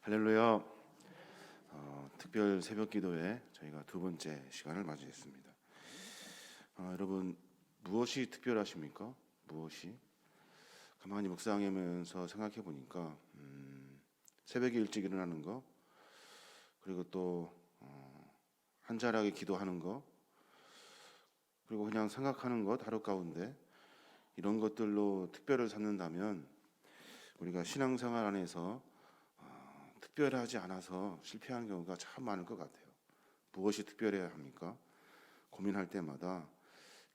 할렐루야. 특별 새벽 기도회 저희가 두 번째 시간을 맞이했습니다. 여러분, 무엇이 특별하십니까? 무엇이? 가만히 묵상하면서 생각해 보니까 새벽에 일찍 일어나는 거, 그리고 또 한자락에 기도하는 거, 그리고 그냥 생각하는 것 하루 가운데 이런 것들로 특별을 삼는다면 우리가 신앙생활 안에서 특별하지 않아서 실패하는 경우가 참 많을 것 같아요. 무엇이 특별해야 합니까? 고민할 때마다,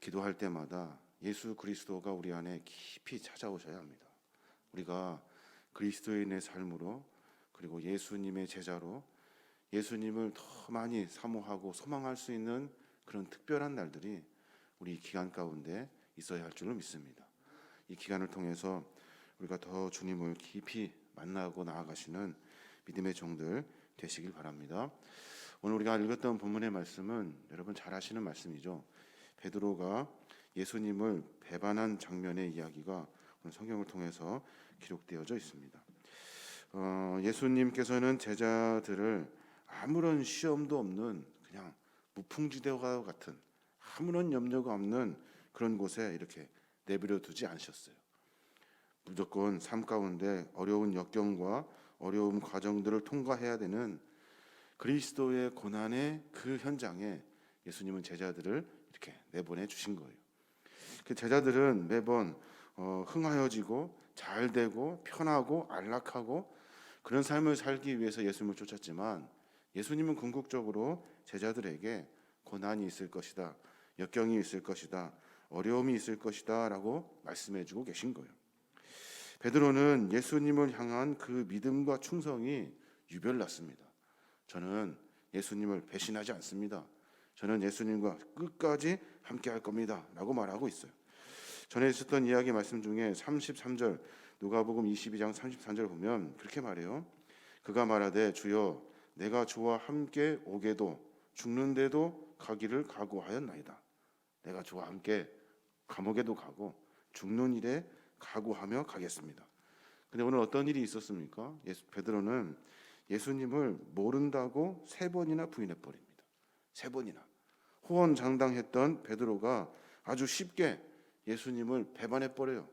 기도할 때마다 예수 그리스도가 우리 안에 깊이 찾아오셔야 합니다. 우리가 그리스도인의 삶으로, 그리고 예수님의 제자로 예수님을 더 많이 사모하고 소망할 수 있는 그런 특별한 날들이 우리 기간 가운데 있어야 할 줄로 믿습니다. 이 기간을 통해서 우리가 더 주님을 깊이 만나고 나아가시는 믿음의 종들 되시길 바랍니다. 오늘 우리가 읽었던 본문의 말씀은 여러분 잘 아시는 말씀이죠. 베드로가 예수님을 배반한 장면의 이야기가 오늘 성경을 통해서 기록되어져 있습니다. 예수님께서는 제자들을 아무런 시험도 없는 그냥 무풍지대와 같은 아무런 염려가 없는 그런 곳에 이렇게 내버려 두지 않으셨어요. 무조건 삶 가운데 어려운 역경과 어려운 과정들을 통과해야 되는 그리스도의 고난의 그 현장에 예수님은 제자들을 이렇게 내보내 주신 거예요. 그 제자들은 매번 흥하여지고 잘되고 편하고 안락하고 그런 삶을 살기 위해서 예수님을 쫓았지만 예수님은 궁극적으로 제자들에게 고난이 있을 것이다, 역경이 있을 것이다, 어려움이 있을 것이다 라고 말씀해주고 계신 거예요. 베드로는 예수님을 향한 그 믿음과 충성이 유별났습니다. 저는 예수님을 배신하지 않습니다. 저는 예수님과 끝까지 함께 할 겁니다 라고 말하고 있어요. 전에 있었던 이야기 말씀 중에 33절, 누가복음 22장 33절 보면 그렇게 말해요. 그가 말하되 주여 내가 주와 함께 오게도 죽는데도 가기를 각오하였나이다. 내가 주와 함께 감옥에도 가고 죽는 일에 각오하며 가겠습니다. 근데 오늘 어떤 일이 있었습니까? 베드로는 예수님을 모른다고 3번이나 부인해 버립니다. 3번이나. 호언장담했던 베드로가 아주 쉽게 예수님을 배반해 버려요.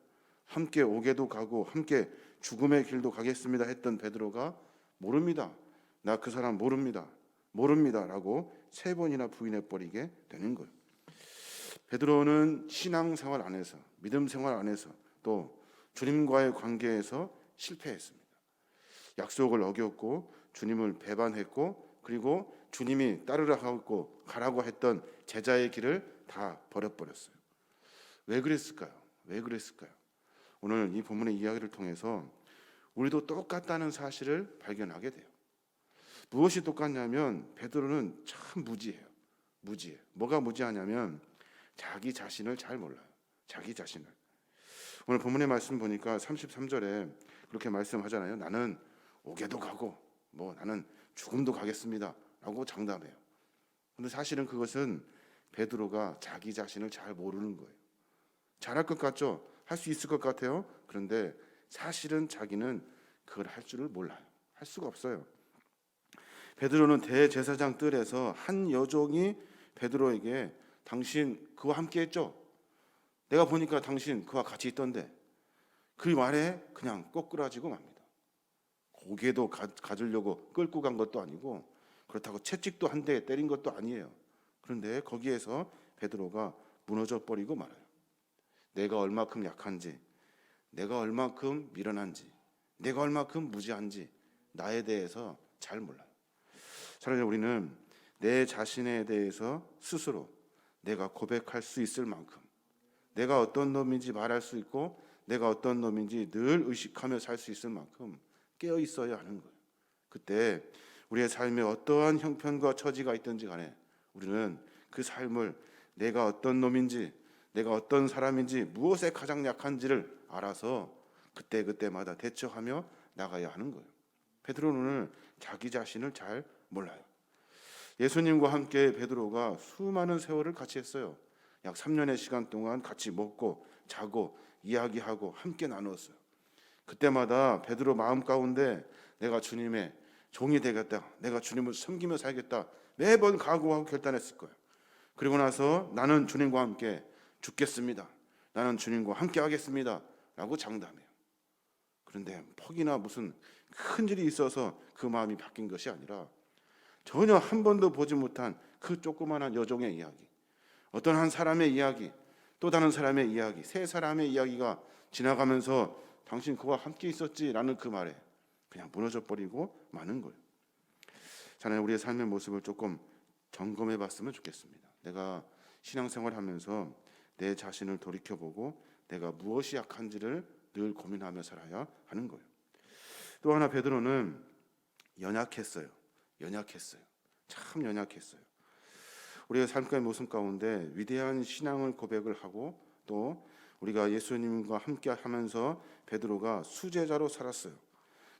함께 오게도 가고 함께 죽음의 길도 가겠습니다 했던 베드로가 모릅니다. 나 그 사람 모릅니다. 모릅니다라고 3번이나 부인해 버리게 되는 거예요. 베드로는 신앙생활 안에서, 믿음 생활 안에서 또 주님과의 관계에서 실패했습니다. 약속을 어겼고 주님을 배반했고 그리고 주님이 따르라고 가라고 했던 제자의 길을 다 버려버렸어요. 왜 그랬을까요? 왜 그랬을까요? 오늘 이 본문의 이야기를 통해서 우리도 똑같다는 사실을 발견하게 돼요. 무엇이 똑같냐면 베드로는 참 무지해요. 무지해요. 뭐가 무지하냐면 자기 자신을 잘 몰라요. 자기 자신을. 오늘 본문의 말씀 보니까 33절에 그렇게 말씀하잖아요. 나는 오게도 가고 나는 죽음도 가겠습니다 라고 장담해요. 근데 사실은 그것은 베드로가 자기 자신을 잘 모르는 거예요. 잘할 것 같죠? 할 수 있을 것 같아요. 그런데 사실은 자기는 그걸 할 줄을 몰라요. 할 수가 없어요. 베드로는 대제사장 뜰에서 한 여종이 베드로에게 당신 그와 함께 했죠? 내가 보니까 당신 그와 같이 있던데 그 말에 그냥 꼬꾸라지고 맙니다. 고개도 가지려고 끌고 간 것도 아니고 그렇다고 채찍도 한 대 때린 것도 아니에요. 그런데 거기에서 베드로가 무너져 버리고 말아요. 내가 얼마큼 약한지, 내가 얼마큼 미련한지, 내가 얼마큼 무지한지 나에 대해서 잘 몰라요. 차라리 우리는 내 자신에 대해서 스스로 내가 고백할 수 있을 만큼 내가 어떤 놈인지 말할 수 있고 내가 어떤 놈인지 늘 의식하며 살 수 있을 만큼 깨어 있어야 하는 거예요. 그때 우리의 삶에 어떠한 형편과 처지가 있든지 간에 우리는 그 삶을 내가 어떤 놈인지 내가 어떤 사람인지 무엇에 가장 약한지를 알아서 그때마다 대처하며 나가야 하는 거예요. 베드로는 자기 자신을 잘 몰라요. 예수님과 함께 베드로가 수많은 세월을 같이 했어요. 약 3년의 시간 동안 같이 먹고 자고 이야기하고 함께 나누었어요. 그때마다 베드로 마음 가운데 내가 주님의 종이 되겠다, 내가 주님을 섬기며 살겠다 매번 각오하고 결단했을 거예요. 그리고 나서 나는 주님과 함께 죽겠습니다, 나는 주님과 함께 하겠습니다 라고 장담해요. 그런데 퍽이나 무슨 큰 일이 있어서 그 마음이 바뀐 것이 아니라 전혀 한 번도 보지 못한 그 조그마한 여종의 이야기, 어떤 한 사람의 이야기, 또 다른 사람의 이야기, 세 사람의 이야기가 지나가면서 당신 그와 함께 있었지라는 그 말에 그냥 무너져 버리고 마는 거예요. 저는 우리의 삶의 모습을 조금 점검해 봤으면 좋겠습니다. 내가 신앙생활 하면서 내 자신을 돌이켜보고 내가 무엇이 약한지를 늘 고민하며 살아야 하는 거예요. 또 하나, 베드로는 연약했어요. 참 연약했어요. 우리의 삶의 모습 가운데 위대한 신앙을 고백을 하고 또 우리가 예수님과 함께 하면서 베드로가 수제자로 살았어요.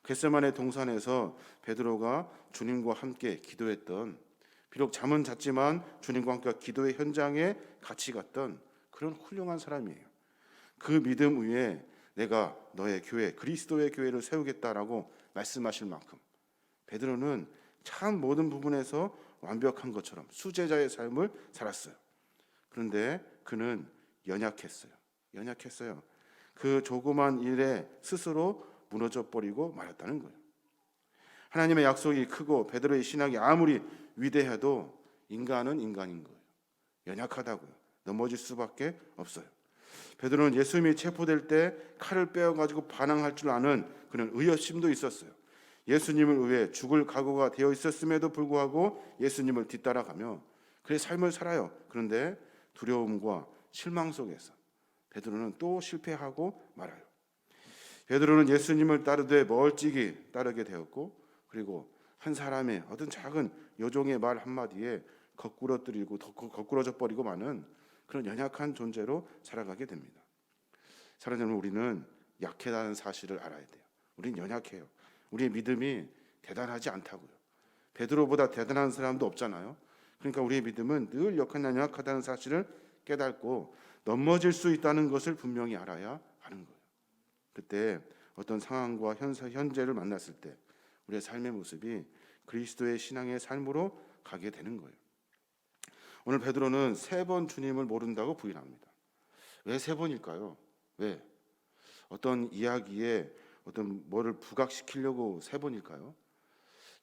겟세마네 동산에서 베드로가 주님과 함께 기도했던, 비록 잠은 잤지만 주님과 함께 기도의 현장에 같이 갔던 그런 훌륭한 사람이에요. 그 믿음 위에 내가 너의 교회, 그리스도의 교회를 세우겠다라고 말씀하실 만큼 베드로는 참 모든 부분에서 완벽한 것처럼 수제자의 삶을 살았어요. 그런데 그는 연약했어요. 그 조그만 일에 스스로 무너져 버리고 말았다는 거예요. 하나님의 약속이 크고 베드로의 신앙이 아무리 위대해도 인간은 인간인 거예요. 연약하다고요. 넘어질 수밖에 없어요. 베드로는 예수님이 체포될 때 칼을 빼어가지고 반항할 줄 아는 그런 의협심도 있었어요. 예수님을 위해 죽을 각오가 되어 있었음에도 불구하고 예수님을 뒤따라가며 그의 삶을 살아요. 그런데 두려움과 실망 속에서 베드로는 또 실패하고 말아요. 베드로는 예수님을 따르되 멀찍이 따르게 되었고, 그리고 한 사람의 어떤 작은 여종의 말 한마디에 거꾸러져 버리고 마는 그런 연약한 존재로 살아가게 됩니다. 사랑하는 여러분, 우리는 약하다는 사실을 알아야 돼요. 우리는 연약해요. 우리의 믿음이 대단하지 않다고요. 베드로보다 대단한 사람도 없잖아요. 그러니까 우리의 믿음은 늘 연약하다는 사실을 깨닫고 넘어질 수 있다는 것을 분명히 알아야 하는 거예요. 그때 어떤 상황과 현재를 만났을 때 우리의 삶의 모습이 그리스도의 신앙의 삶으로 가게 되는 거예요. 오늘 베드로는 3번 주님을 모른다고 부인합니다. 왜 3번일까요? 왜? 어떤 이야기에 어떤 뭐를 부각시키려고 3번일까요?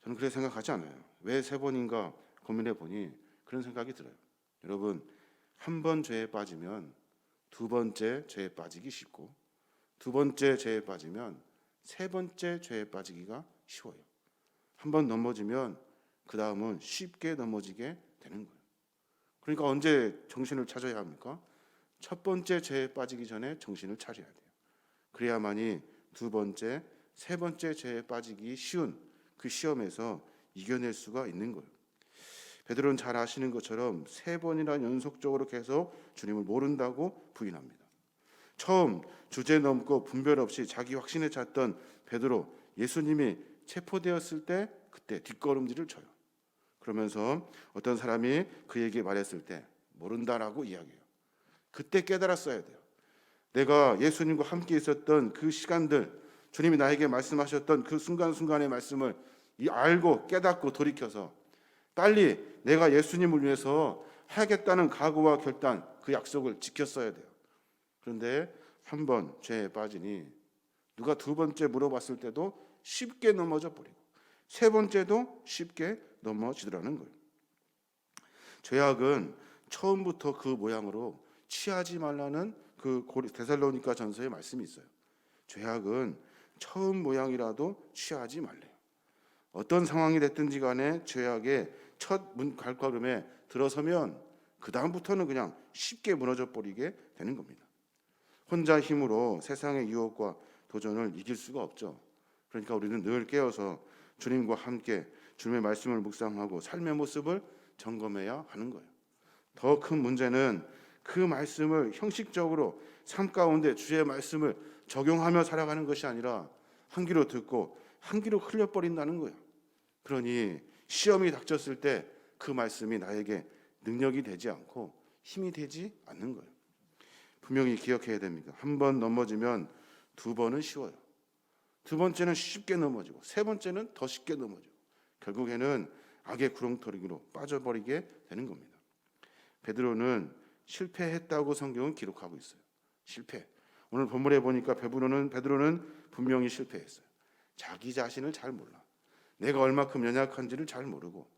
저는 그렇게 생각하지 않아요. 왜 3번인가 고민해 보니 그런 생각이 들어요. 여러분, 한 번 죄에 빠지면 2번째 죄에 빠지기 쉽고, 2번째 죄에 빠지면 3번째 죄에 빠지기가 쉬워요. 한 번 넘어지면 그 다음은 쉽게 넘어지게 되는 거예요. 그러니까 언제 정신을 차려야 합니까? 첫 번째 죄에 빠지기 전에 정신을 차려야 돼요. 그래야만이 2번째, 3번째 죄에 빠지기 쉬운 그 시험에서 이겨낼 수가 있는 거예요. 베드로는 잘 아시는 것처럼 3번이나 연속적으로 계속 주님을 모른다고 부인합니다. 처음 주제 넘고 분별 없이 자기 확신에 찼던 베드로, 예수님이 체포되었을 때 그때 뒷걸음질을 쳐요. 그러면서 어떤 사람이 그에게 말했을 때 모른다라고 이야기해요. 그때 깨달았어야 돼요. 내가 예수님과 함께 있었던 그 시간들, 주님이 나에게 말씀하셨던 그 순간순간의 말씀을 알고 깨닫고 돌이켜서 빨리 내가 예수님을 위해서 하겠다는 각오와 결단, 그 약속을 지켰어야 돼요. 그런데 한 번 죄에 빠지니 누가 2번째 물어봤을 때도 쉽게 넘어져 버리고 3번째도 쉽게 넘어지더라는 거예요. 죄악은 처음부터 그 모양으로 취하지 말라는 그 데살로니가 전서의 말씀이 있어요. 죄악은 처음 모양이라도 취하지 말래요. 어떤 상황이 됐든지 간에 죄악의 첫 발걸음에 들어서면 그 다음부터는 그냥 쉽게 무너져 버리게 되는 겁니다. 혼자 힘으로 세상의 유혹과 도전을 이길 수가 없죠. 그러니까 우리는 늘 깨어서 주님과 함께 주님의 말씀을 묵상하고 삶의 모습을 점검해야 하는 거예요. 더 큰 문제는 그 말씀을 형식적으로 삶 가운데 주의 말씀을 적용하며 살아가는 것이 아니라 한 귀로 듣고 한 귀로 흘려버린다는 거예요. 그러니 시험이 닥쳤을 때 그 말씀이 나에게 능력이 되지 않고 힘이 되지 않는 거예요. 분명히 기억해야 됩니다. 한 번 넘어지면 2번은 쉬워요. 2번째는 쉽게 넘어지고 3번째는 더 쉽게 넘어지고 결국에는 악의 구렁텅이로 빠져버리게 되는 겁니다. 베드로는 실패했다고 성경은 기록하고 있어요. 실패. 오늘 본문에 보니까 베드로는 분명히 실패했어요. 자기 자신을 잘 몰라. 내가 얼마큼 연약한지를 잘 모르고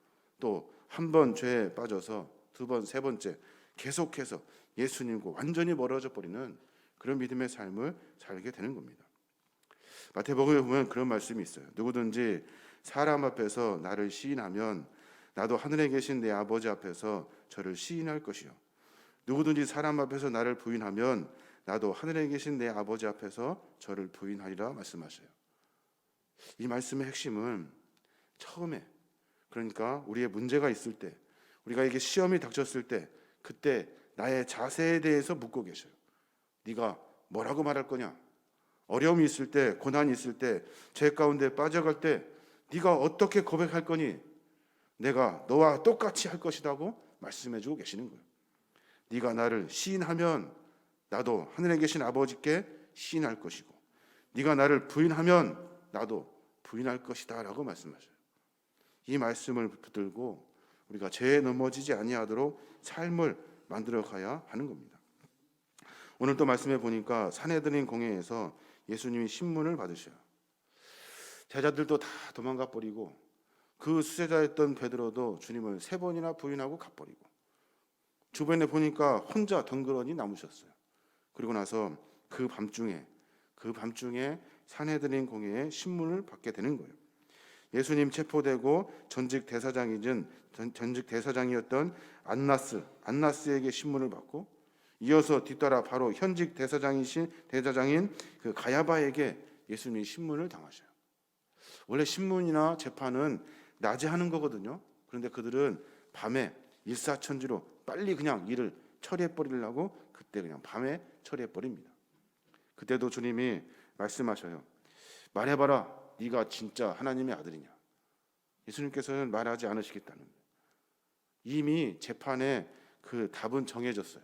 또 한 번 죄에 빠져서 두 번, 세 번째 계속해서 예수님과 완전히 멀어져 버리는 그런 믿음의 삶을 살게 되는 겁니다. 마태복음에 보면 그런 말씀이 있어요. 누구든지 사람 앞에서 나를 시인하면 나도 하늘에 계신 내 아버지 앞에서 저를 시인할 것이요. 누구든지 사람 앞에서 나를 부인하면 나도 하늘에 계신 내 아버지 앞에서 저를 부인하리라 말씀하셔요. 이 말씀의 핵심은 처음에, 그러니까 우리의 문제가 있을 때, 우리가 이게 시험이 닥쳤을 때, 그때 나의 자세에 대해서 묻고 계셔요. 네가 뭐라고 말할 거냐? 어려움이 있을 때, 고난이 있을 때, 죄 가운데 빠져갈 때 네가 어떻게 고백할 거니? 내가 너와 똑같이 할 것이라고 말씀해주고 계시는 거예요. 네가 나를 시인하면 나도 하늘에 계신 아버지께 시인할 것이고, 네가 나를 부인하면 나도 부인할 것이다 라고 말씀하셔요. 이 말씀을 붙들고 우리가 죄에 넘어지지 아니하도록 삶을 만들어 가야 하는 겁니다. 오늘 또 말씀해 보니까 산헤드린 공회에서 예수님이 신문을 받으셔요. 제자들도 다 도망가 버리고 그 수제자였던 베드로도 주님을 3번이나 부인하고 가버리고 주변에 보니까 혼자 덩그러니 남으셨어요. 그리고 나서 그 밤중에 산헤드린 공회에 신문을 받게 되는 거예요. 예수님 체포되고 전직 대사장이었던 안나스에게 신문을 받고 이어서 뒤따라 바로 현직 대사장인 그 가야바에게 예수님이 신문을 당하셔요. 원래 신문이나 재판은 낮에 하는 거거든요. 그런데 그들은 밤에 일사천지로 빨리 그냥 일을 처리해 버리려고 그때 그냥 밤에 처리해 버립니다. 그때도 주님이 말씀하셔요. 말해봐라. 네가 진짜 하나님의 아들이냐? 예수님께서는 말하지 않으시겠다는 거예요. 이미 재판에 그 답은 정해졌어요.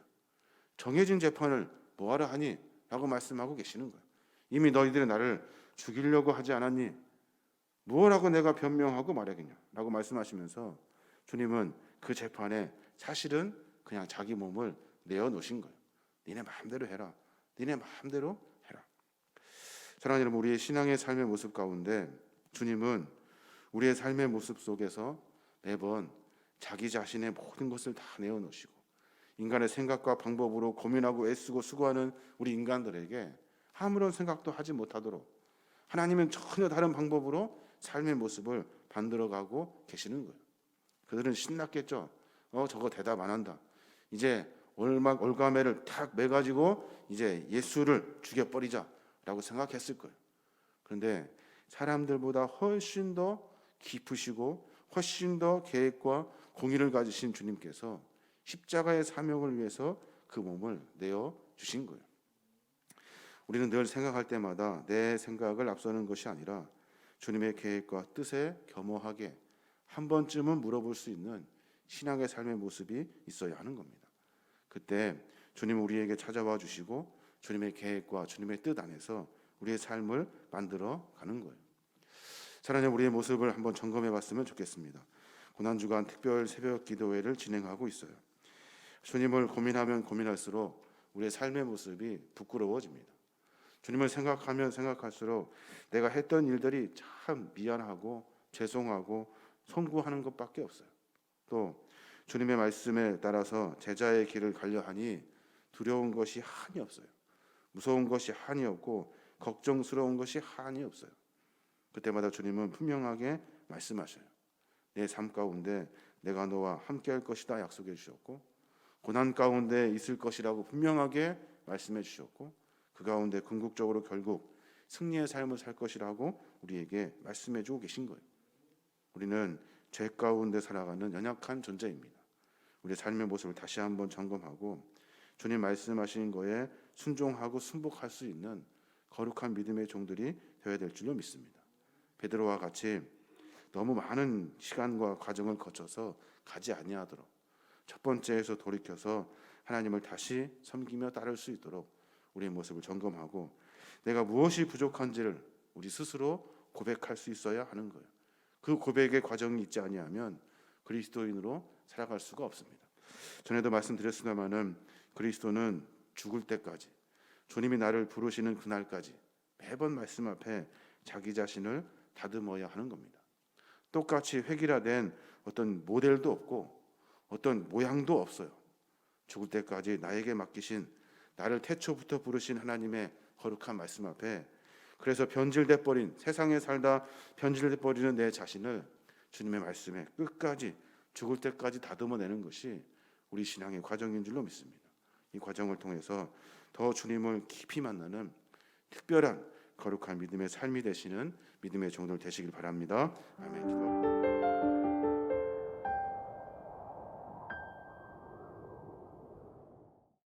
정해진 재판을 뭐하러 하니? 라고 말씀하고 계시는 거예요. 이미 너희들이 나를 죽이려고 하지 않았니? 뭐라고 내가 변명하고 말하겠냐? 라고 말씀하시면서 주님은 그 재판에 사실은 그냥 자기 몸을 내어놓으신 거예요. 니네 마음대로 해라. 니네 마음대로 해라. 사랑하는 여러분, 우리의 신앙의 삶의 모습 가운데 주님은 우리의 삶의 모습 속에서 매번 자기 자신의 모든 것을 다 내어놓으시고 인간의 생각과 방법으로 고민하고 애쓰고 수고하는 우리 인간들에게 아무런 생각도 하지 못하도록 하나님은 전혀 다른 방법으로 삶의 모습을 만들어가고 계시는 거예요. 그들은 신났겠죠. 저거 대답 안 한다. 이제 올가매를 탁 매가지고 이제 예수를 죽여버리자라고 생각했을 거예요. 그런데 사람들보다 훨씬 더 깊으시고 훨씬 더 계획과 공의를 가지신 주님께서 십자가의 사명을 위해서 그 몸을 내어주신 거예요. 우리는 늘 생각할 때마다 내 생각을 앞서는 것이 아니라 주님의 계획과 뜻에 겸허하게 한 번쯤은 물어볼 수 있는 신앙의 삶의 모습이 있어야 하는 겁니다. 그때 주님 우리에게 찾아와 주시고 주님의 계획과 주님의 뜻 안에서 우리의 삶을 만들어 가는 거예요. 사랑하는 우리의 모습을 한번 점검해 봤으면 좋겠습니다. 고난주간 특별 새벽 기도회를 진행하고 있어요. 주님을 고민하면 고민할수록 우리의 삶의 모습이 부끄러워집니다. 주님을 생각하면 생각할수록 내가 했던 일들이 참 미안하고 죄송하고 송구하는 것밖에 없어요. 또 주님의 말씀에 따라서 제자의 길을 가려 하니 두려운 것이 한이 없어요. 무서운 것이 한이 없고 걱정스러운 것이 한이 없어요. 그때마다 주님은 분명하게 말씀하셔요. 내 삶 가운데 내가 너와 함께할 것이다 약속해 주셨고 고난 가운데 있을 것이라고 분명하게 말씀해 주셨고 그 가운데 궁극적으로 결국 승리의 삶을 살 것이라고 우리에게 말씀해 주고 계신 거예요. 우리는 죄 가운데 살아가는 연약한 존재입니다. 우리의 삶의 모습을 다시 한번 점검하고 주님 말씀하신 거에 순종하고 순복할 수 있는 거룩한 믿음의 종들이 되어야 될 줄로 믿습니다. 베드로와 같이 너무 많은 시간과 과정을 거쳐서 가지 아니하도록 첫 번째에서 돌이켜서 하나님을 다시 섬기며 따를 수 있도록 우리의 모습을 점검하고 내가 무엇이 부족한지를 우리 스스로 고백할 수 있어야 하는 거예요. 그 고백의 과정이 있지 아니하면 그리스도인으로 살아갈 수가 없습니다. 전에도 말씀드렸습니다마는 그리스도는 죽을 때까지, 주님이 나를 부르시는 그날까지 매번 말씀 앞에 자기 자신을 다듬어야 하는 겁니다. 똑같이 획일화된 어떤 모델도 없고 어떤 모양도 없어요. 죽을 때까지 나에게 맡기신, 나를 태초부터 부르신 하나님의 거룩한 말씀 앞에, 그래서 변질돼 버린, 세상에 살다 변질돼 버리는 내 자신을 주님의 말씀에 끝까지 죽을 때까지 다듬어내는 것이 우리 신앙의 과정인 줄로 믿습니다. 이 과정을 통해서 더 주님을 깊이 만나는 특별한 거룩한 믿음의 삶이 되시는 믿음의 종들 되시길 바랍니다. 아멘. 기도합니다.